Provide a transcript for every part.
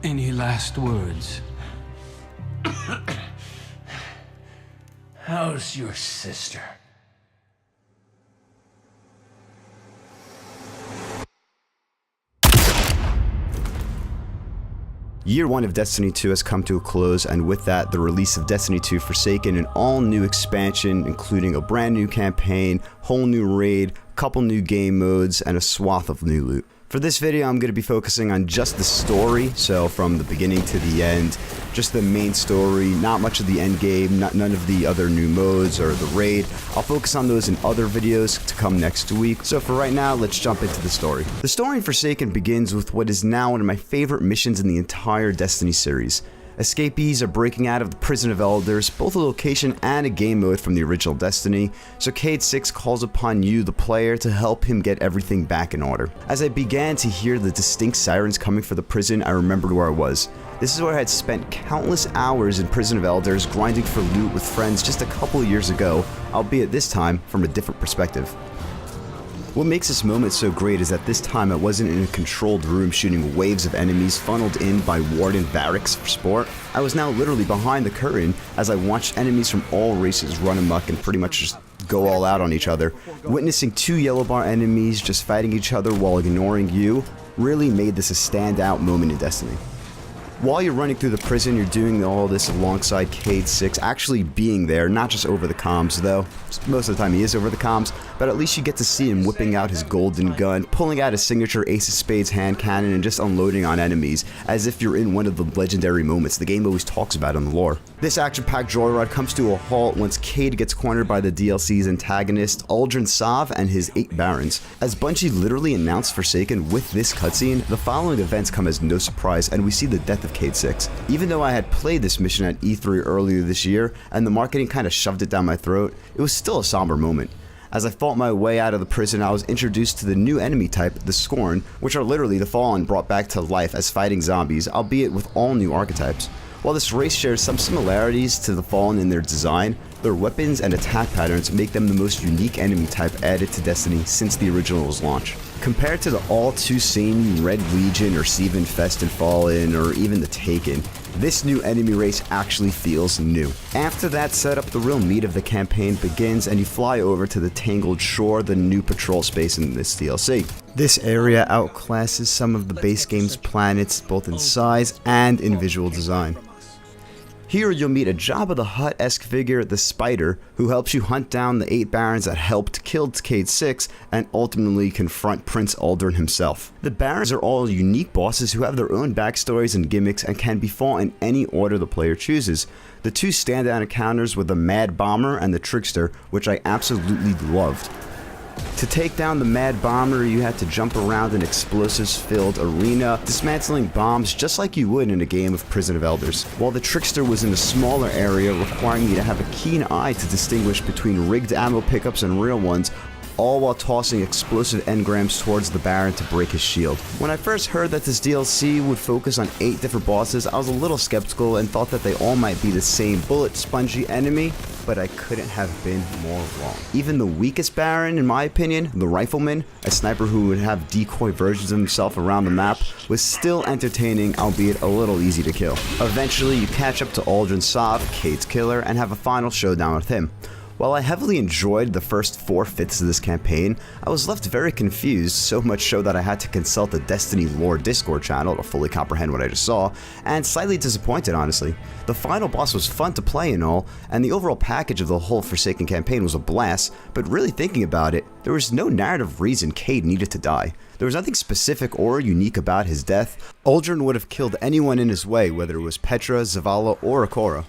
Any last words? How's your sister? Year 1 of Destiny 2 has come to a close, and with that, the release of Destiny 2 Forsaken, an all-new expansion including a brand new campaign, whole new raid, couple new game modes, and a swath of new loot. For this video, I'm going to be focusing on just the story, so from the beginning to the end, just the main story, not much of the end game, none of the other new modes or the raid. I'll focus on those in other videos to come next week. So for right now, let's jump into the story. The story in Forsaken begins with what is now one of my favorite missions in the entire Destiny series. Escapees are breaking out of the Prison of Elders, both a location and a game mode from the original Destiny, so Cayde 6 calls upon you, the player, to help him get everything back in order. As I began to hear the distinct sirens coming for the prison, I remembered where I was. This is where I had spent countless hours in Prison of Elders grinding for loot with friends just a couple of years ago, albeit this time from a different perspective. What makes this moment so great is that this time I wasn't in a controlled room shooting waves of enemies funneled in by Warden barracks for sport. I was now literally behind the curtain as I watched enemies from all races run amok and pretty much just go all out on each other. Witnessing two yellow bar enemies just fighting each other while ignoring you really made this a standout moment in Destiny. While you're running through the prison, you're doing all this alongside Cayde 6, actually being there, not just over the comms though. Most of the time he is over the comms, but at least you get to see him whipping out his golden gun, pulling out his signature Ace of Spades hand cannon and just unloading on enemies, as if you're in one of the legendary moments the game always talks about in the lore. This action-packed joyride comes to a halt once Cayde gets cornered by the DLC's antagonist, Uldren Sov and his 8 Barons. As Bungie literally announced Forsaken with this cutscene, the following events come as no surprise, and we see the death of Cayde 6. Even though I had played this mission at E3 earlier this year, and the marketing kinda shoved it down my throat, it was still a somber moment. As I fought my way out of the prison, I was introduced to the new enemy type, the Scorn, which are literally the Fallen brought back to life as fighting zombies, albeit with all new archetypes. While this race shares some similarities to the Fallen in their design, their weapons and attack patterns make them the most unique enemy type added to Destiny since the original's launch. Compared to the all too samey Red Legion or Seven Fest and Fallen or even the Taken, this new enemy race actually feels new. After that setup, the real meat of the campaign begins and you fly over to the Tangled Shore, the new patrol space in this DLC. This area outclasses some of the base game's planets both in size and in visual design. Here you'll meet a Jabba the Hutt-esque figure, the Spider, who helps you hunt down the 8 Barons that helped kill Cayde 6 and ultimately confront Prince Uldren himself. The Barons are all unique bosses who have their own backstories and gimmicks and can be fought in any order the player chooses. The two standout encounters were the Mad Bomber and the Trickster, which I absolutely loved. To take down the Mad Bomber, you had to jump around an explosives-filled arena, dismantling bombs just like you would in a game of Prison of Elders, while the Trickster was in a smaller area, requiring you to have a keen eye to distinguish between rigged ammo pickups and real ones, all while tossing explosive engrams towards the Baron to break his shield. When I first heard that this DLC would focus on 8 different bosses, I was a little skeptical and thought that they all might be the same bullet spongy enemy, but I couldn't have been more wrong. Even the weakest Baron, in my opinion, the Rifleman, a sniper who would have decoy versions of himself around the map, was still entertaining, albeit a little easy to kill. Eventually, you catch up to Uldren Sov, Cayde's killer, and have a final showdown with him. While I heavily enjoyed the first 4/5 of this campaign, I was left very confused, so much so that I had to consult the Destiny lore Discord channel to fully comprehend what I just saw, and slightly disappointed honestly. The final boss was fun to play and all, and the overall package of the whole Forsaken campaign was a blast, but really thinking about it, there was no narrative reason Cayde needed to die. There was nothing specific or unique about his death. Uldren would have killed anyone in his way, whether it was Petra, Zavala, or Ikora.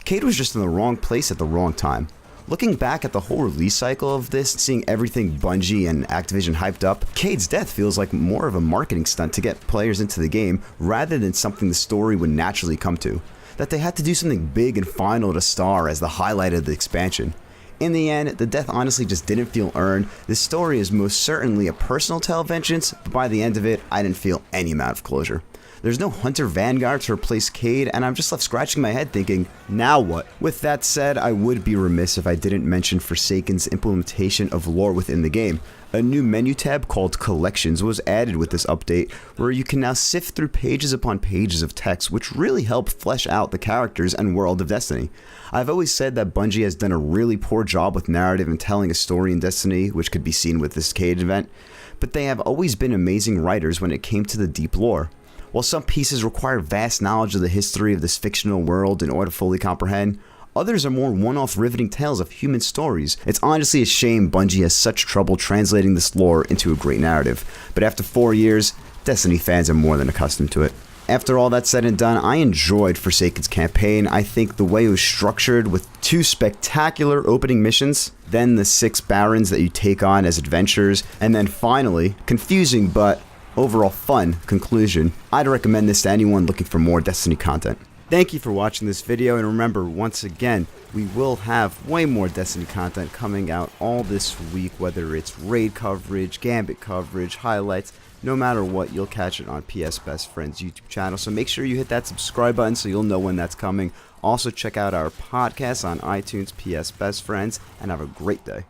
Cayde was just in the wrong place at the wrong time. Looking back at the whole release cycle of this, seeing everything Bungie and Activision hyped up, Cayde's death feels like more of a marketing stunt to get players into the game rather than something the story would naturally come to. That they had to do something big and final to star as the highlight of the expansion. In the end, the death honestly just didn't feel earned. This story is most certainly a personal tale of vengeance, but by the end of it, I didn't feel any amount of closure. There's no Hunter Vanguard to replace Cayde, and I'm just left scratching my head thinking, now what? With that said, I would be remiss if I didn't mention Forsaken's implementation of lore within the game. A new menu tab called Collections was added with this update, where you can now sift through pages upon pages of text, which really help flesh out the characters and world of Destiny. I've always said that Bungie has done a really poor job with narrative and telling a story in Destiny, which could be seen with this Cage event, but they have always been amazing writers when it came to the deep lore. While some pieces require vast knowledge of the history of this fictional world in order to fully comprehend, others are more one-off riveting tales of human stories. It's honestly a shame Bungie has such trouble translating this lore into a great narrative, but after 4 years, Destiny fans are more than accustomed to it. After all that said and done, I enjoyed Forsaken's campaign. I think the way it was structured with 2 spectacular opening missions, then the 6 barons that you take on as adventurers, and then finally, confusing but overall fun conclusion. I'd recommend this to anyone looking for more Destiny content. Thank you for watching this video, and remember, once again, we will have way more Destiny content coming out all this week, whether it's raid coverage, Gambit coverage, highlights, no matter what, you'll catch it on PS Best Friends YouTube channel, so make sure you hit that subscribe button so you'll know when that's coming. Also check out our podcast on iTunes, PS Best Friends, and have a great day.